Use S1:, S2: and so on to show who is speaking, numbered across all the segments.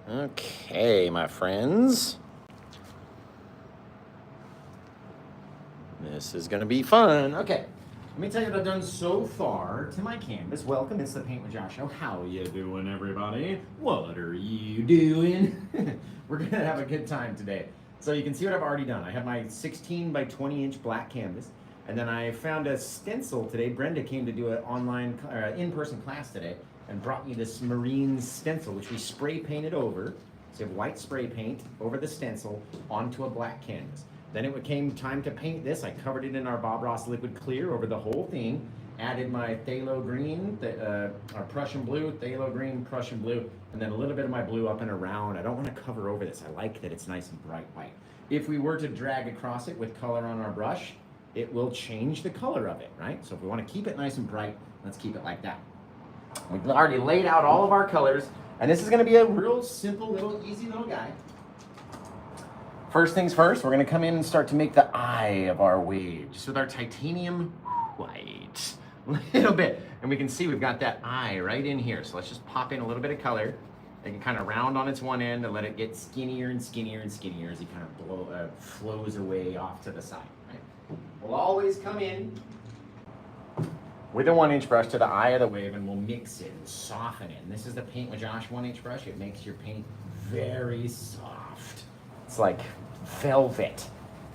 S1: Okay, my friends. This is gonna be fun. Okay, let me tell you what I've done so far to my canvas. Welcome, it's the Paint with Josh Show. How you doing, everybody? What are you doing? We're gonna have a good time today. So you can see what I've already done. I have my 16 by 20 inch black canvas, and then I found a stencil today. Brenda came to do an online, in-person class today, and brought me this marine stencil, which we spray painted over. So you have white spray paint over the stencil onto a black canvas. Then it came time to paint this. I covered it in our Bob Ross liquid clear over the whole thing. Added my phthalo green, our Prussian blue, phthalo green, Prussian blue, and then a little bit of my blue up and around. I don't want to cover over this. I like that it's nice and bright white. If we were to drag across it with color on our brush, it will change the color of it, right? So if we want to keep it nice and bright, let's keep it like that. We've already laid out all of our colors, and this is going to be a real simple, little, easy little guy. First things first, we're going to come in and start to make the eye of our wave, just with our titanium white. A little bit. And we can see we've got that eye right in here. So let's just pop in a little bit of color. It can kind of round on its one end and let it get skinnier and skinnier and skinnier as it kind of flows away off to the side. Right? We'll always come in with a 1 inch brush to the eye of the wave, and we'll mix it and soften it. And this is the Paint with Josh 1 inch brush. It makes your paint very soft. It's like velvet.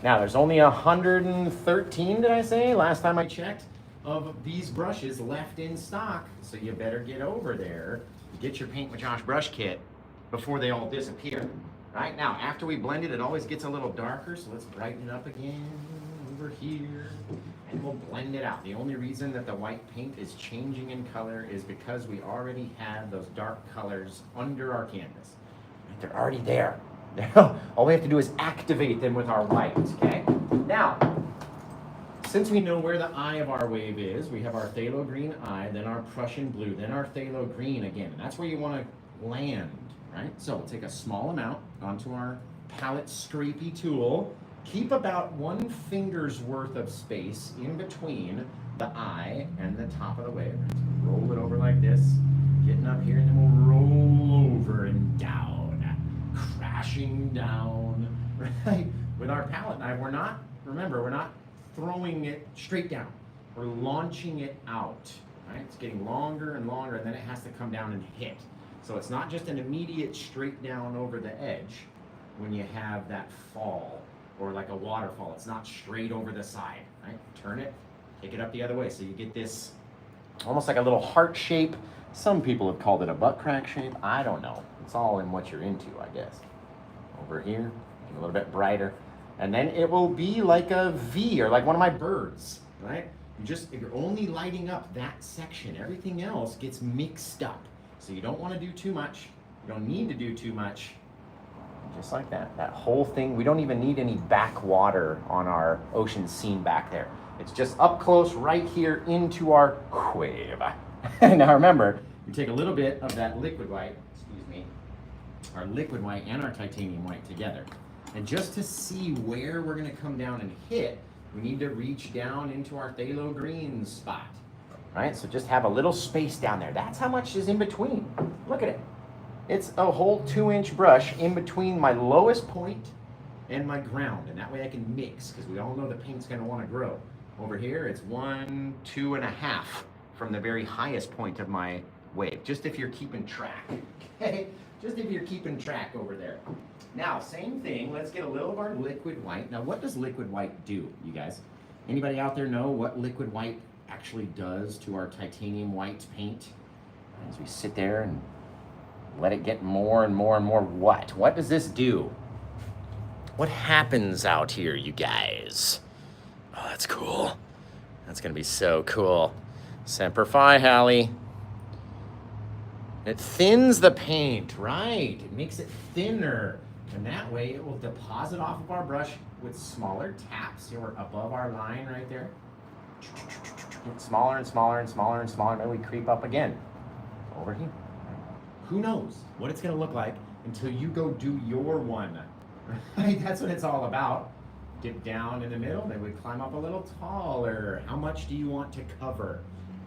S1: Now there's only 113, did I say, last time I checked, of these brushes left in stock. So you better get over there, get your Paint with Josh brush kit before they all disappear. Right now, after we blend it, it always gets a little darker. So let's brighten it up again over here. And we'll blend it out. The only reason that the white paint is changing in color is because we already have those dark colors under our canvas. They're already there. All we have to do is activate them with our white, okay? Now, since we know where the eye of our wave is, we have our phthalo green eye, then our Prussian blue, then our phthalo green again. And that's where you want to land, right? So we'll take a small amount onto our palette scrapey tool. Keep about 1 finger's worth of space in between the eye and the top of the wave. Roll it over like this, getting up here, and then we'll roll over and down, crashing down, right? With our palette knife, we're not throwing it straight down. We're launching it out, right? It's getting longer and longer, and then it has to come down and hit. So it's not just an immediate straight down over the edge when you have that fall, or like a waterfall. It's not straight over the side, right? Turn it, take it up the other way. So you get this almost like a little heart shape. Some people have called it a butt crack shape. I don't know. It's all in what you're into, I guess. Over here, a little bit brighter. And then it will be like a V, or like one of my birds, right? If you're only lighting up that section, everything else gets mixed up. So you don't want to do too much. You don't need to do too much. Just like that. That whole thing, we don't even need any backwater on our ocean scene back there. It's just up close right here into our wave. Now remember, you take a little bit of that liquid white, our liquid white and our titanium white together. And just to see where we're going to come down and hit, we need to reach down into our phthalo green spot. Right? So just have a little space down there. That's how much is in between. Look at it. It's a whole 2 inch brush in between my lowest point and my ground. And that way I can mix, because we all know the paint's going to want to grow. Over here, it's 1, 2.5 from the very highest point of my wave. Just if you're keeping track. Okay? Just if you're keeping track over there. Now, same thing. Let's get a little of our liquid white. Now, what does liquid white do, you guys? Anybody out there know what liquid white actually does to our titanium white paint? As we sit there and let it get more and more and more what? What does this do? What happens out here, you guys? Oh, that's cool. That's going to be so cool. Semper Fi, Hallie. It thins the paint, right? It makes it thinner. And that way it will deposit off of our brush with smaller taps. Here we're above our line right there. Get smaller and smaller and smaller and smaller. Then we creep up again. Over here. Who knows what it's going to look like until you go do your one. Right? That's what it's all about. Dip down in the middle. Then we climb up a little taller. How much do you want to cover?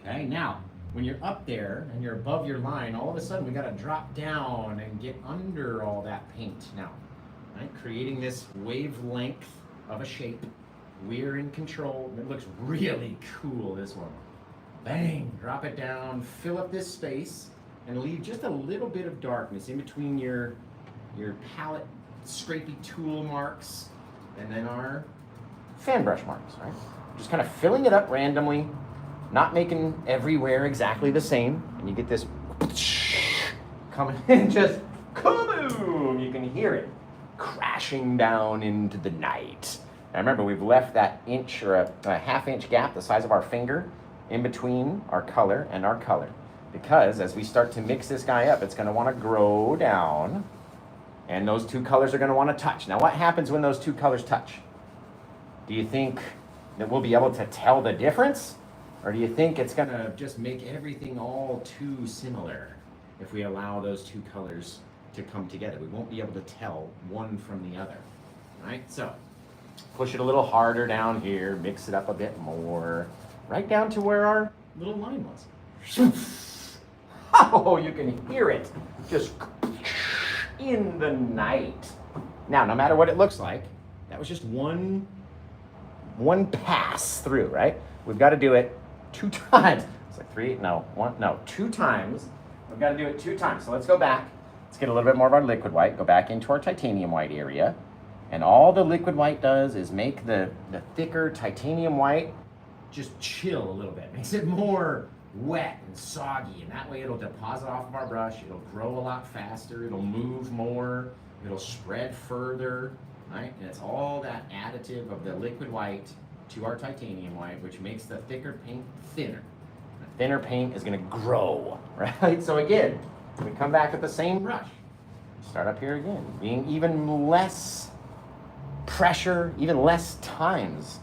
S1: Okay, now when you're up there and you're above your line, all of a sudden we got to drop down and get under all that paint now, right? Creating this wavelength of a shape. We're in control. It looks really cool, this one. Bang, drop it down, fill up this space, and leave just a little bit of darkness in between your palette scrapey tool marks and then our fan brush marks, right? Just kind of filling it up randomly, not making everywhere exactly the same, and you get this coming in, just kaboom! You can hear it crashing down into the night. Now remember, we've left that inch or a half-inch gap, the size of our finger, in between our color and our color. Because as we start to mix this guy up, it's going to want to grow down, and those two colors are going to want to touch. Now what happens when those two colors touch? Do you think that we'll be able to tell the difference? Or do you think it's going to just make everything all too similar if we allow those two colors to come together? We won't be able to tell one from the other, right? So push it a little harder down here, mix it up a bit more, right down to where our little line was. Oh, you can hear it just in the night. Now, no matter what it looks like, that was just one pass through, right? We've got to do it 2 times. It's like 2 times. We've got to do it 2 times. So let's go back. Let's get a little bit more of our liquid white. Go back into our titanium white area. And all the liquid white does is make the thicker titanium white just chill a little bit. Makes it more wet and soggy, and that way it'll deposit off of our brush. It'll grow a lot faster. It'll move more. It'll spread further, right? And it's all that additive of the liquid white to our titanium white, which makes the thicker paint thinner. The thinner paint is going to grow, right? So again, we come back with the same brush. Start up here again, being even less pressure, even less times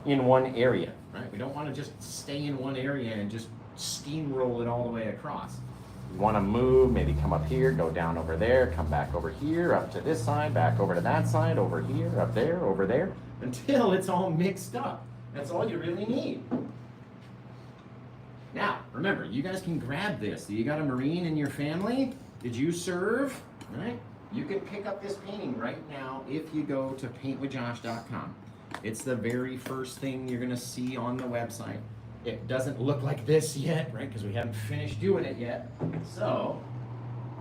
S1: in one area, right? We don't want to just stay in one area and just steamroll it all the way across. We want to move, maybe come up here, go down over there, come back over here, up to this side, back over to that side, over here, up there, over there, until it's all mixed up. That's all you really need. Now, remember, you guys can grab this. You got a Marine in your family? Did you serve? Right? You can pick up this painting right now if you go to paintwithjosh.com. It's the very first thing you're going to see on the website. It doesn't look like this yet, right? Because we haven't finished doing it yet. So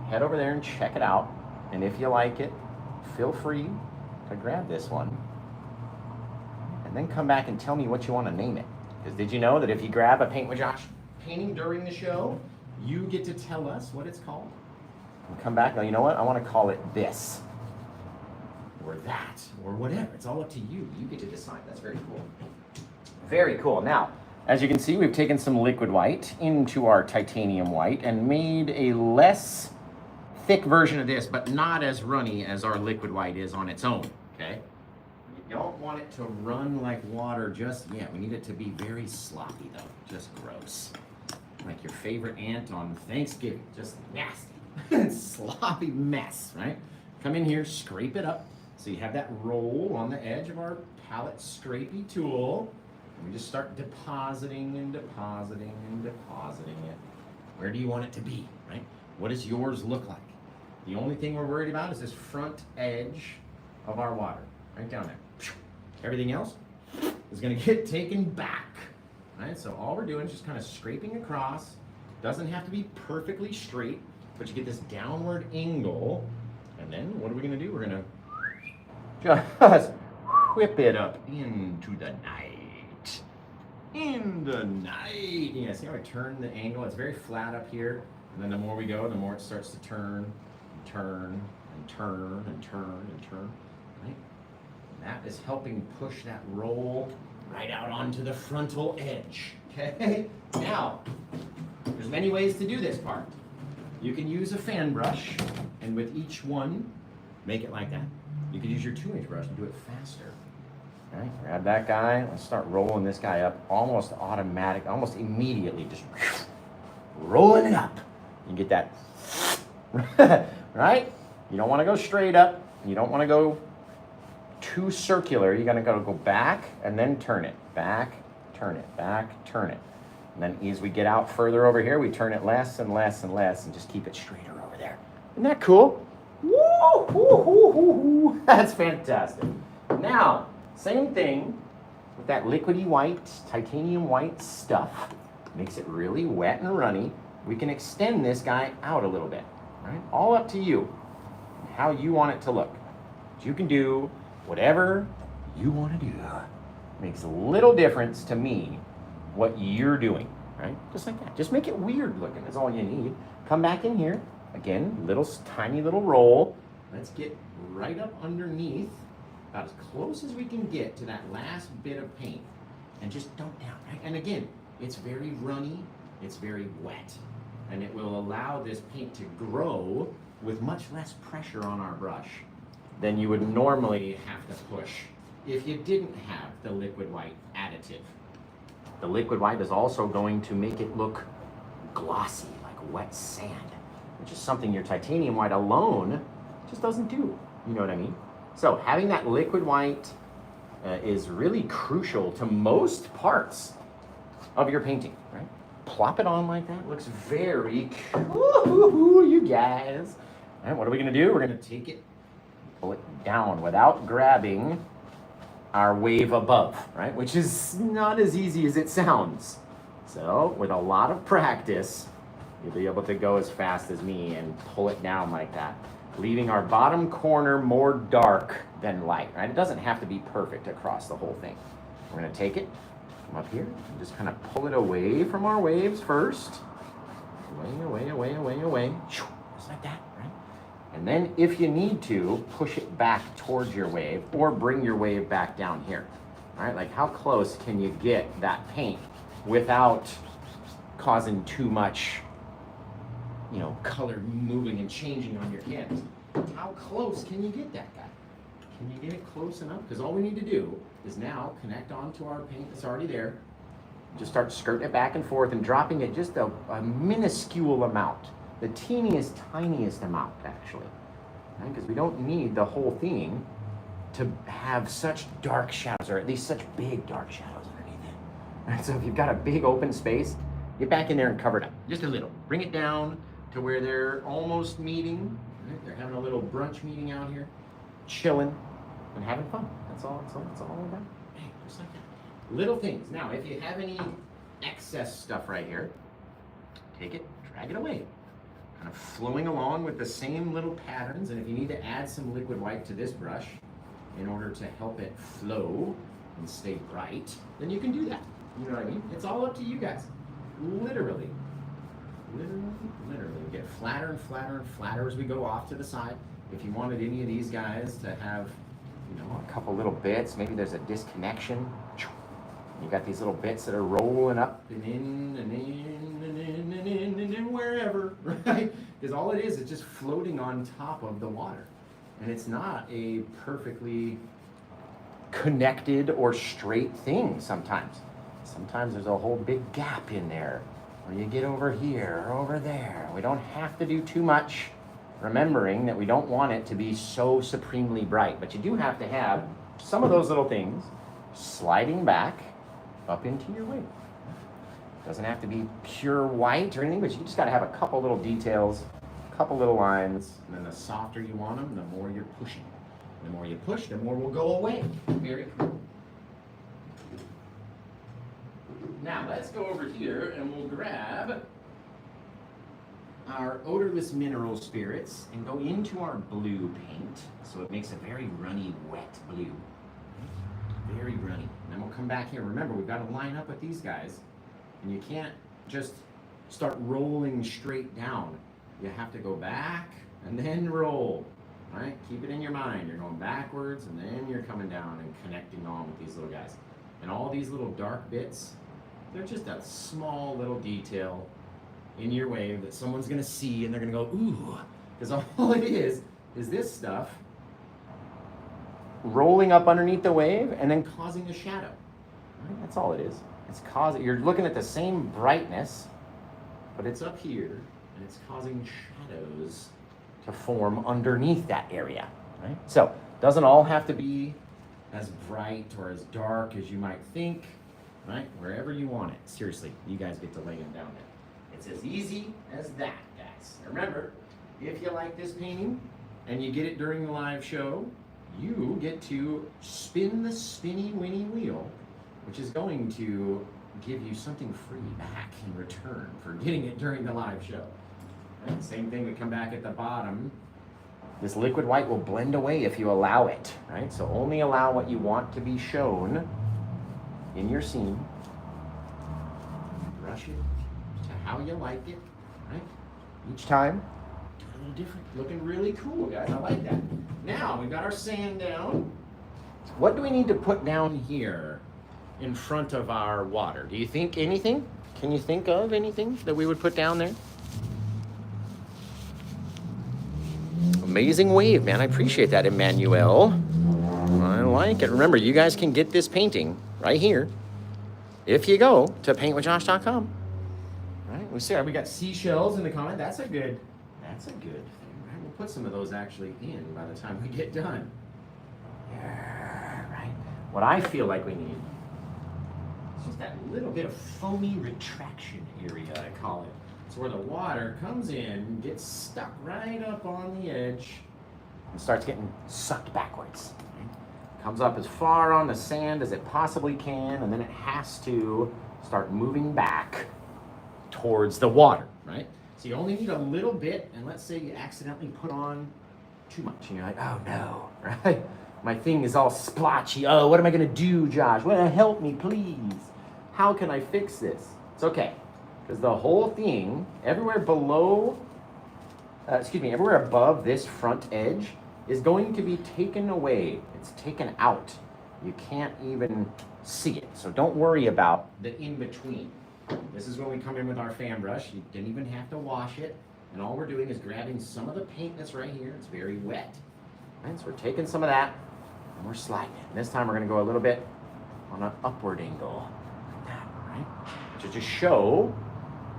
S1: head over there and check it out. And if you like it, feel free to grab this one. And then come back and tell me what you want to name it. Because did you know that if you grab a Paint with Josh painting during the show, you get to tell us what it's called? And come back, now you know what? I want to call it this. Or that, or whatever. It's all up to you. You get to decide. That's very cool. Very cool. Now, as you can see, we've taken some liquid white into our titanium white and made a less thick version of this, but not as runny as our liquid white is on its own, okay? You don't want it to run like water just yet. We need it to be very sloppy, though. Just gross. Like your favorite aunt on Thanksgiving. Just nasty. Sloppy mess, right? Come in here, scrape it up. So you have that roll on the edge of our palette scrapey tool. And we just start depositing and depositing and depositing it. Where do you want it to be, right? What does yours look like? The only thing we're worried about is this front edge of our water, right down there. Everything else is gonna get taken back, right? So all we're doing is just kind of scraping across. Doesn't have to be perfectly straight, but you get this downward angle. And then what are we gonna do? We're gonna just whip it up into the night. In the night. Yeah, see how I turn the angle? It's very flat up here. And then the more we go, the more it starts to turn, and turn, and turn, and turn, and turn. Right? And that is helping push that roll right out onto the frontal edge. Okay? Now, there's many ways to do this part. You can use a fan brush, and with each one, make it like that. You can use your 2-inch brush and do it faster. All right, grab that guy. Let's start rolling this guy up almost automatic, almost immediately, just rolling it up. You get that, right? You don't want to go straight up. You don't want to go too circular. You're going to go back and then turn it. Back, turn it, back, turn it. And then as we get out further over here, we turn it less and less and less and just keep it straighter over there. Isn't that cool? Woo! Woo, woo, woo, woo. That's fantastic. Now, same thing with that liquidy white, titanium white stuff. Makes it really wet and runny. We can extend this guy out a little bit. Right? All up to you, how you want it to look. But you can do whatever you want to do. Makes a little difference to me what you're doing, right? Just like that. Just make it weird looking. That's all you need. Come back in here. Again, tiny little roll. Let's get right up underneath, about as close as we can get to that last bit of paint. And just dump down, right? And again, it's very runny, it's very wet. And it will allow this paint to grow with much less pressure on our brush than you would normally have to push if you didn't have the liquid white additive. The liquid white is also going to make it look glossy, like wet sand, which is something your titanium white alone just doesn't do. You know what I mean? So having that liquid white is really crucial to most parts of your painting, right? Plop it on like that. Looks very cool, you guys. All right, what are we gonna do? We're gonna take it, pull it down without grabbing our wave above, right? Which is not as easy as it sounds. So with a lot of practice, you'll be able to go as fast as me and pull it down like that, leaving our bottom corner more dark than light, right? It doesn't have to be perfect across the whole thing. We're gonna take it, come up here, and just kind of pull it away from our waves first. Away. Just like that, right? And then if you need to, push it back towards your wave or bring your wave back down here. All right, like how close can you get that paint without causing too much, you know, color moving and changing on your canvas? How close can you get that guy? Can you get it close enough? Because all we need to do is now connect onto our paint that's already there. Just start skirting it back and forth and dropping it just a minuscule amount. The teeniest, tiniest amount, actually. Right? Because we don't need the whole thing to have such dark shadows, or at least such big dark shadows underneath it. Right? So if you've got a big open space, get back in there and cover it up. Just a little. Bring it down to where they're almost meeting. Right? They're having a little brunch meeting out here, chilling and having fun. That's all about. Hey, just like that. Little things. Now, if you have any excess stuff right here, take it, drag it away. Kind of flowing along with the same little patterns, and if you need to add some liquid white to this brush in order to help it flow and stay bright, then you can do that. You know what I mean? It's all up to you guys. Literally. Get flatter and flatter and flatter as we go off to the side. If you wanted any of these guys to have, you know, a couple little bits, maybe there's a disconnection. You got these little bits that are rolling up and in and in and in and in and in wherever, right? Because all it is just floating on top of the water. And it's not a perfectly connected or straight thing sometimes. Sometimes there's a whole big gap in there, or you get over here or over there. We don't have to do too much, remembering that we don't want it to be so supremely bright. But you do have to have some of those little things sliding back up into your wave. Doesn't have to be pure white or anything, but you just got to have a couple little details, a couple little lines, and then the softer you want them, the more you're pushing. The more you push, the more will go away. Very cool. Now let's go over here and we'll grab our odorless mineral spirits and go into our blue paint, so it makes a very runny, wet blue. Very runny. And then we'll come back here. Remember, we've got to line up with these guys. And you can't just start rolling straight down. You have to go back and then roll. Right? Keep it in your mind. You're going backwards and then you're coming down and connecting on with these little guys. And all these little dark bits, they're just a small little detail in your wave that someone's going to see and they're going to go, ooh. Because all it is this stuff rolling up underneath the wave and then causing a shadow. Right? That's all it is. It's causing, you're looking at the same brightness, but it's up here and it's causing shadows to form underneath that area. Right? So, doesn't all have to be as bright or as dark as you might think. right? Wherever you want it. Seriously, you guys get to lay them down there. It's as easy as that, guys. Remember, if you like this painting and you get it during the live show, you get to spin the spinny winny wheel, which is going to give you something free back in return for getting it during the live show. Right? Same thing, we come back at the bottom. This liquid white will blend away if you allow it, right? So only allow what you want to be shown in your scene. Brush it to how you like it, right? Each time, a little different. Looking really cool, guys. I like that. Now, we've got our sand down. What do we need to put down here in front of our water? Do you think anything? Can you think of anything that we would put down there? Amazing wave, man. I appreciate that, Emmanuel. I like it. Remember, you guys can get this painting right here if you go to paintwithjosh.com. Right? We see we got seashells in the comment. That's a good thing. Right? We'll put some of those actually in by the time we get done. Yeah, right. What I feel like we need is just that little bit of foamy retraction area, I call it. It's where the water comes in, gets stuck right up on the edge, and starts getting sucked backwards. Right? Comes up as far on the sand as it possibly can, and then it has to start moving back towards the water, right? So you only need a little bit, and let's say you accidentally put on too much, and you're like, oh no, right? My thing is all splotchy. Oh, what am I gonna do, Josh? Well, help me, please. How can I fix this? It's okay. Because the whole thing, everywhere above this front edge is going to be taken away. It's taken out. You can't even see it. So don't worry about the in-between. This is when we come in with our fan brush. You didn't even have to wash it. And all we're doing is grabbing some of the paint that's right here. It's very wet. Right? So we're taking some of that and we're sliding it. And this time we're going to go a little bit on an upward angle. Like that, right? To just show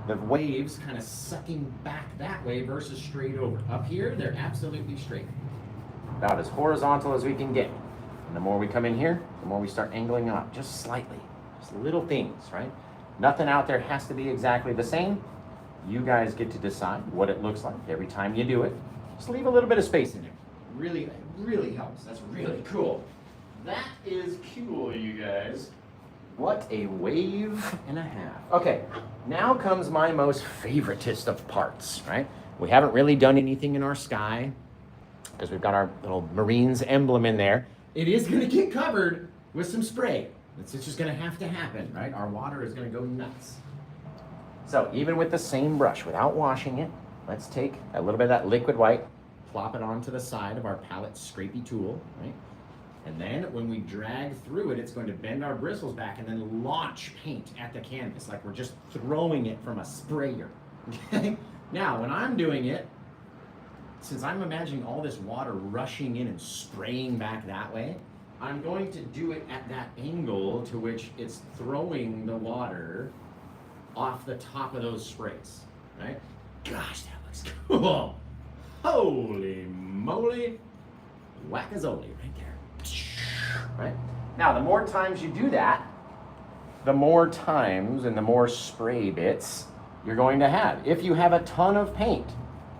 S1: the waves kind of sucking back that way versus straight over. Up here, they're absolutely straight. About as horizontal as we can get. And the more we come in here, the more we start angling up, just slightly. Just little things, right? Nothing out there has to be exactly the same. You guys get to decide what it looks like every time you do it. Just leave a little bit of space in there. Really, really helps. That's really cool. That is cool, you guys. What a wave and a half. Okay, now comes my most favoritist of parts, right? We haven't really done anything in our sky because we've got our little Marines emblem in there. It is going to get covered with some spray. It's just going to have to happen, right? Our water is going to go nuts. So even with the same brush, without washing it, let's take a little bit of that liquid white, plop it onto the side of our palette scrapey tool, right? And then when we drag through it, it's going to bend our bristles back and then launch paint at the canvas, like we're just throwing it from a sprayer. Okay? Now, when I'm doing it, since I'm imagining all this water rushing in and spraying back that way, I'm going to do it at that angle to which it's throwing the water off the top of those sprays, right? Gosh, that looks cool. Holy moly. Whack-a-zoli right there. Right? Now, the more times you do that, the more times and the more spray bits you're going to have. If you have a ton of paint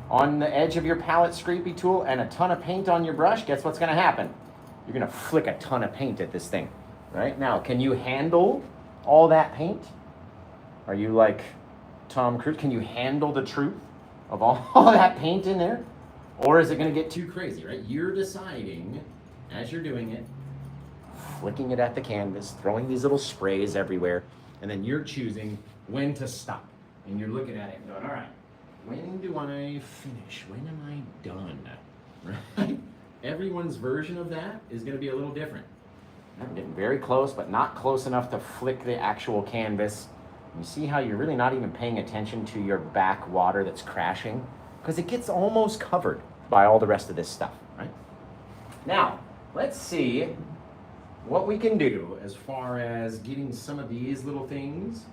S1: on the edge of your palette scrapey tool and a ton of paint on your brush, guess what's going to happen? You're going to flick a ton of paint at this thing. Right? Now, can you handle all that paint? Are you like Tom Cruise? Can you handle the truth of all that paint in there? Or is it going to get too crazy, right? You're deciding as you're doing it, flicking it at the canvas, throwing these little sprays everywhere, and then you're choosing when to stop. And you're looking at it and going, all right, when do I finish? When am I done? Right? Everyone's version of that is going to be a little different. I'm getting very close, but not close enough to flick the actual canvas. You see how you're really not even paying attention to your back water that's crashing? Because it gets almost covered by all the rest of this stuff, right? Now, let's see what we can do as far as getting some of these little things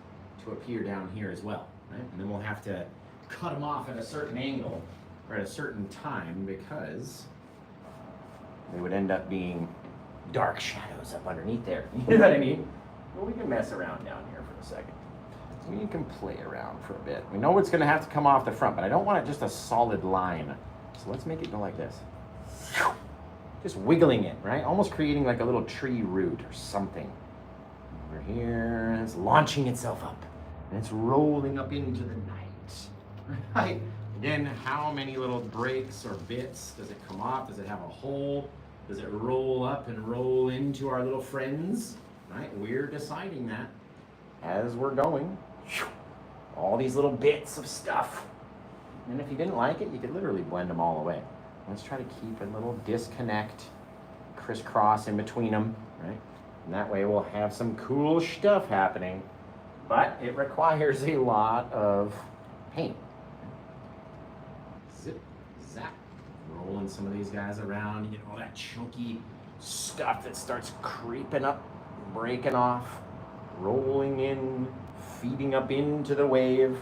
S1: to appear down here as well, right? And then we'll have to cut them off at a certain angle or at a certain time because they would end up being dark shadows up underneath there. You know what I mean? Well, we can mess around down here for a second. We can play around for a bit. We know it's going to have to come off the front, but I don't want it just a solid line. So let's make it go like this. Just wiggling it, right? Almost creating like a little tree root or something. Over here, it's launching itself up. And it's rolling up into the night. Right? Again, how many little breaks or bits? Does it come off? Does it have a hole? Does it roll up and roll into our little friends? Right? We're deciding that as we're going. All these little bits of stuff. And if you didn't like it, you could literally blend them all away. Let's try to keep a little disconnect, crisscross in between them, right? And that way we'll have some cool stuff happening, but it requires a lot of paint. Zip, zap, rolling some of these guys around, you know, that chunky stuff that starts creeping up, breaking off, rolling in, feeding up into the wave.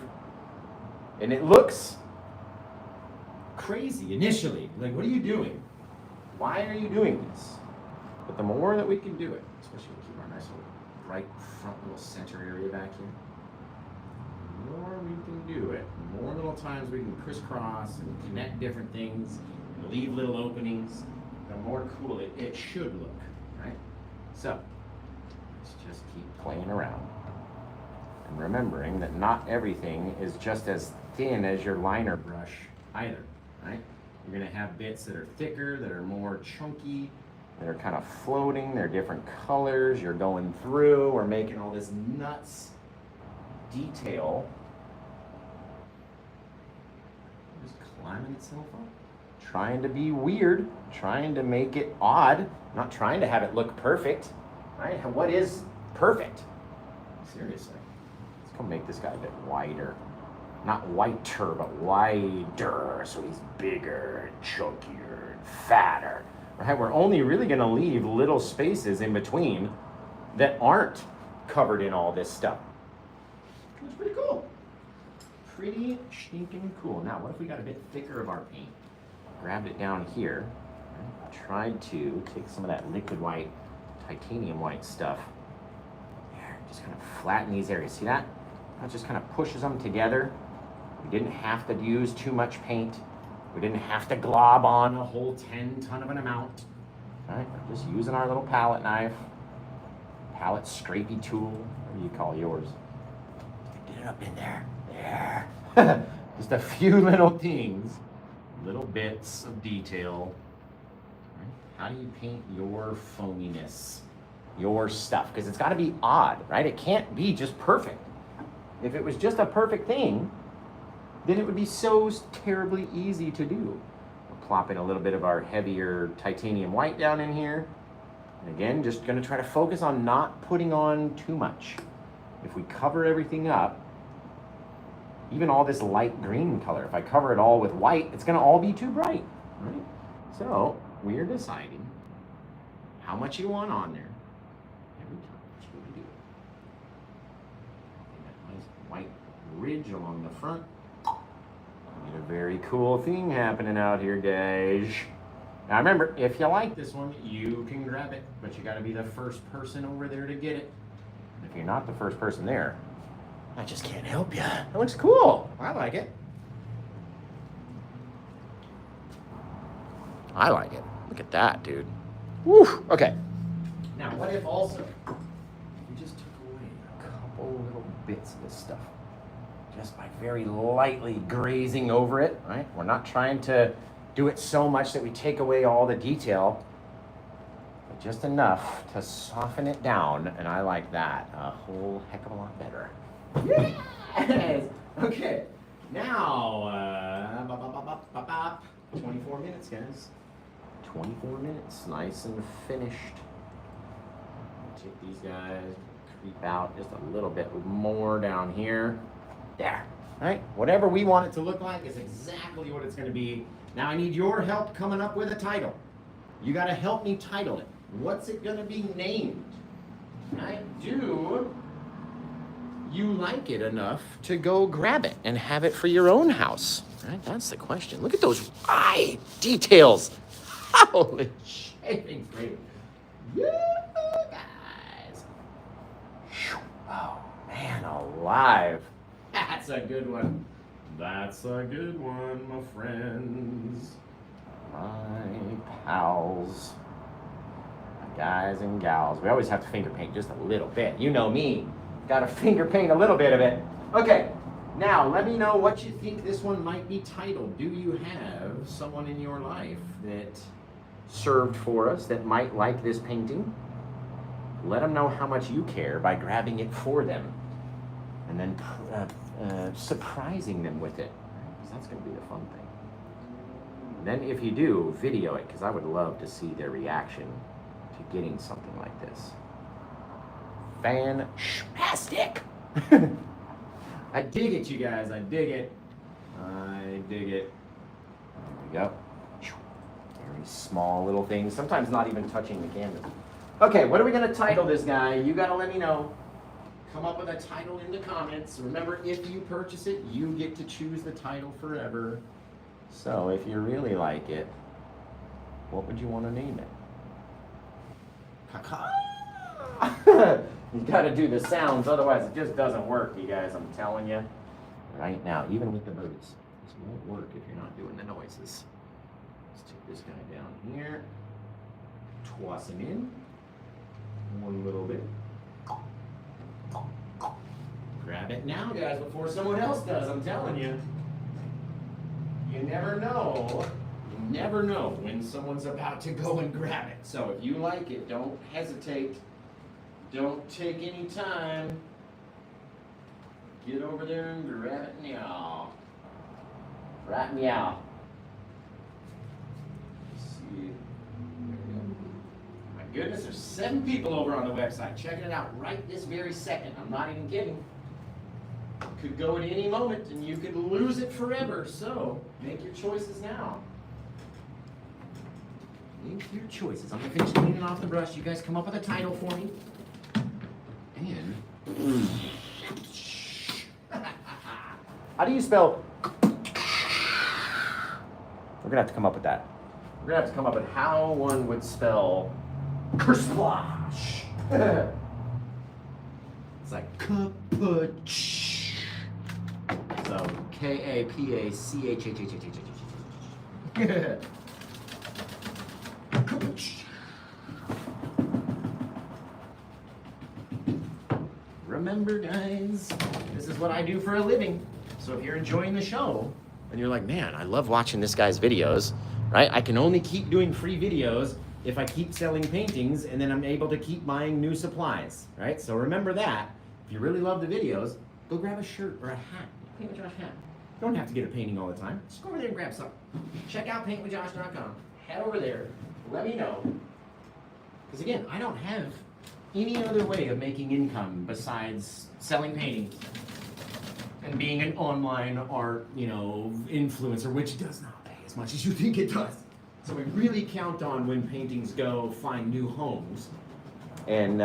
S1: And it looks crazy initially. Like, what are you doing? Why are you doing this? But the more that we can do it, especially when we keep our nice little bright front little center area back here, the more we can do it, the more little times we can crisscross and connect different things and leave little openings, the more cool it should look, right? So let's just keep playing around and remembering that not everything is just as thin as your liner brush either. Right? You're going to have bits that are thicker, that are more chunky, that are kind of floating, they're different colors, you're going through, we're making all this nuts detail. Just climbing itself up. Trying to be weird, trying to make it odd, not trying to have it look perfect. Right? What is perfect? Seriously. Let's go make this guy a bit wider. Not whiter, but wider, so he's bigger and chunkier and fatter. Right? We're only really going to leave little spaces in between that aren't covered in all this stuff. It's pretty cool. Pretty stinking cool. Now, what if we got a bit thicker of our paint? Grabbed it down here. Right? Tried to take some of that liquid white, titanium white stuff. There, just kind of flatten these areas. See that? That just kind of pushes them together. We didn't have to use too much paint. We didn't have to glob on a whole 10-ton of an amount. All right, we're just using our little palette knife, palette scrapey tool, whatever you call yours. Get it up in there. There. Just a few little things, little bits of detail. Right? How do you paint your foaminess, your stuff? Because it's got to be odd, right? It can't be just perfect. If it was just a perfect thing, then it would be so terribly easy to do. We're plopping a little bit of our heavier titanium white down in here. And again, just going to try to focus on not putting on too much. If we cover everything up, even all this light green color, if I cover it all with white, it's going to all be too bright, right? So we're deciding how much you want on there every time. That's what we do. That nice white ridge along the front. A very cool thing happening out here, guys. Now remember, if you like this one, you can grab it, but you got to be the first person over there to get it. If you're not the first person there, I just can't help you. It looks cool. I like it. I like it. Look at that, dude. Woo. Okay. Now, what if also we just took away a couple little bits of this stuff? Just by very lightly grazing over it, right? We're not trying to do it so much that we take away all the detail, but just enough to soften it down, and I like that a whole heck of a lot better. Yes! Okay, now, 24 minutes, guys. 24 minutes, nice and finished. Take these guys, creep out just a little bit more down here. There, right? Whatever we want it to look like is exactly what it's going to be. Now I need your help coming up with a title. You got to help me title it. What's it going to be named? Right? Do you like it enough to go grab it and have it for your own house? Right? That's the question. Look at those eye details. Holy shit, great. Yeah, guys. Oh, man alive. That's a good one. That's a good one, my friends. My pals. My guys and gals. We always have to finger paint just a little bit. You know me. Got to finger paint a little bit of it. Okay. Now, let me know what you think this one might be titled. Do you have someone in your life that served for us that might like this painting? Let them know how much you care by grabbing it for them and then surprising them with it, because that's going to be the fun thing. Then if you do, video it, because I would love to see their reaction to getting something like this. Fantastic! I dig it, you guys. I dig it. I dig it. There we go. Very small little things. Sometimes not even touching the canvas. Okay, what are we going to title this guy? You got to let me know. Come up with a title in the comments. Remember, if you purchase it, you get to choose the title forever. So if you really like it, what would you want to name it? Caca. You got to do the sounds, otherwise it just doesn't work, you guys, I'm telling you. Right now, even with the birds, this won't work if you're not doing the noises. Let's take this guy down here, toss him in, one little bit. Grab it now, guys, before someone else does, I'm telling you. You never know when someone's about to go and grab it. So if you like it, don't hesitate. Don't take any time. Get over there and grab it now. Right meow. Let's see. There we go. My goodness, there's 7 people over on the website checking it out right this very second. I'm not even kidding. Could go at any moment and you could lose it forever. So make your choices now. Make your choices. I'm gonna finish cleaning off the brush. You guys come up with a title for me. And how do you spell? We're gonna have to come up with that. We're gonna have to come up with how one would spell Kersplash. It's like Kapach. So Kapachh. Remember, guys, this is what I do for a living. So if you're enjoying the show and you're like, man, I love watching this guy's videos, right? I can only keep doing free videos if I keep selling paintings, and then I'm able to keep buying new supplies, right? So remember that. If you really love the videos, go grab a shirt or a hat. Paint with Josh hat. You don't have to get a painting all the time. Just go over there and grab some. Check out paintwithjosh.com. Head over there. Let me know. Because again, I don't have any other way of making income besides selling paintings and being an online art, influencer, which does not pay as much as you think it does. So we really count on when paintings go find new homes. And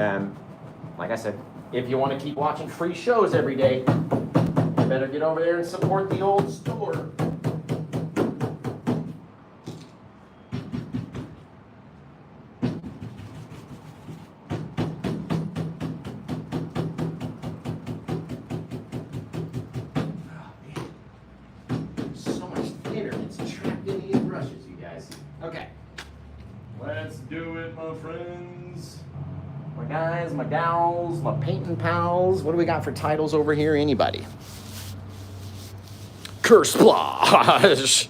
S1: like I said, if you want to keep watching free shows every day, you better get over there and support the old store. Let's do it, my friends. My guys, my gals, my painting pals. What do we got for titles over here? Anybody? Kersplash.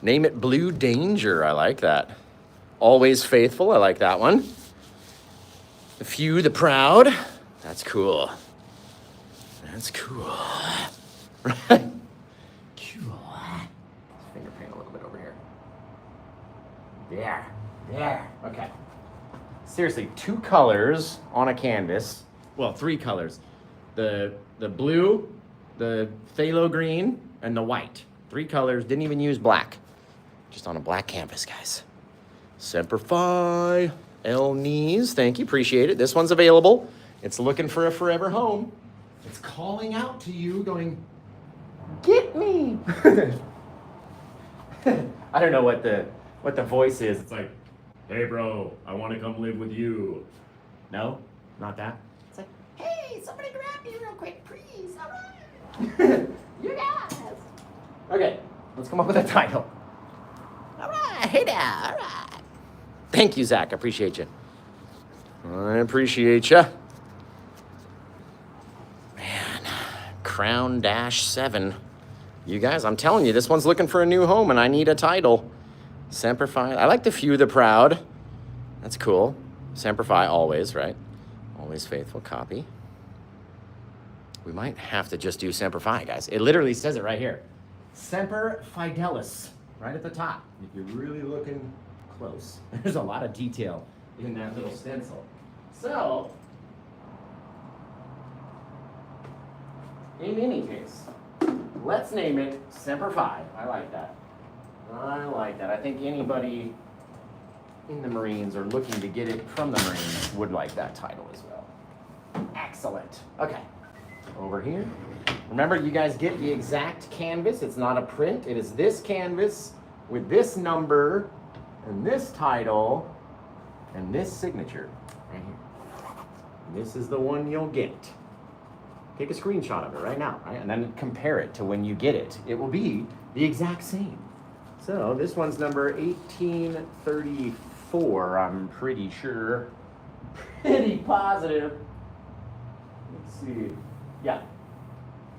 S1: Name it Blue Danger. I like that. Always Faithful. I like that one. The Few, the Proud. That's cool. That's cool. Right? Cool. Finger paint a little bit over here. There. There. Okay. Seriously, 2 colors on a canvas. Well, 3 colors. The blue, the phthalo green, and the white. 3 colors. Didn't even use black. Just on a black canvas, guys. Semper Fi. El Knees. Thank you. Appreciate it. This one's available. It's looking for a forever home. It's calling out to you, going, get me. I don't know what the voice is. It's like, hey, bro, I want to come live with you. No? Not that? It's like, hey, somebody grab You guys. Okay, let's come up with a title. All right, hey there, all right. Thank you, Zach. I appreciate you. I appreciate you. Man, Crown Dash 7. You guys, I'm telling you, this one's looking for a new home, and I need a title. Semper Fi. I like the Few the Proud. That's cool. Semper Fi, always, right? Always faithful. Copy. We might have to just do Semper Fi, guys. It literally says it right here. Semper Fidelis, right at the top. If you're really looking close. There's a lot of detail in that little stencil. So, in any case, let's name it Semper Fi. I like that. I like that. I think anybody in the Marines or looking to get it from the Marines would like that title as well. Excellent. Okay. Over here. Remember, you guys get the exact canvas. It's not a print. It is this canvas with this number and this title and this signature right here. This is the one you'll get. Take a screenshot of it right now, right? And then compare it to when you get it. It will be the exact same. So this one's number 1834, I'm pretty sure. Pretty positive. Let's see. Yeah,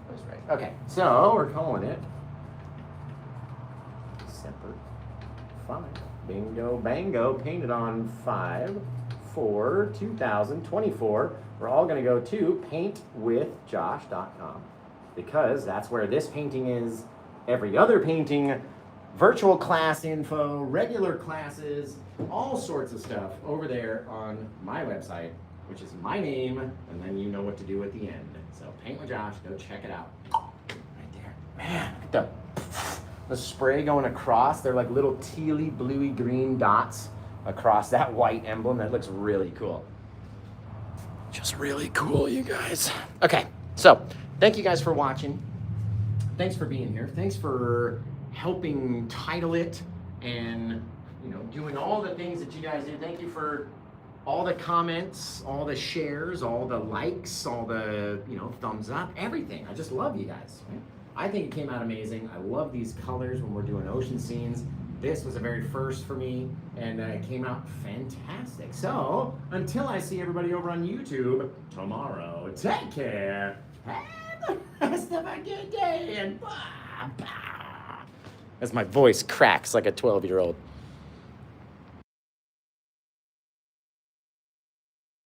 S1: that's right. Okay, so we're calling it Semper Fi. Bingo, bango, painted on 5/4/2024. We're all going to go to paintwithjosh.com because that's where this painting is. Every other painting, virtual class info, regular classes, all sorts of stuff over there on my website, which is my name, and then you know what to do at the end. So Paint with Josh, go check it out. Right there. Man, look at the spray going across. They're like little tealy, bluey, green dots across that white emblem. That looks really cool. Just really cool, you guys. Okay, so thank you guys for watching. Thanks for being here. Thanks for helping title it and, you know, doing all the things that you guys do. Thank you for all the comments, all the shares, all the likes, all the, you know, thumbs up, everything. I just love you guys. Right? I think it came out amazing. I love these colors when we're doing ocean scenes. This was a very first for me, and it came out fantastic. So, until I see everybody over on YouTube tomorrow, take care. Have the rest of a good day, and blah, blah. As my voice cracks like a 12-year-old.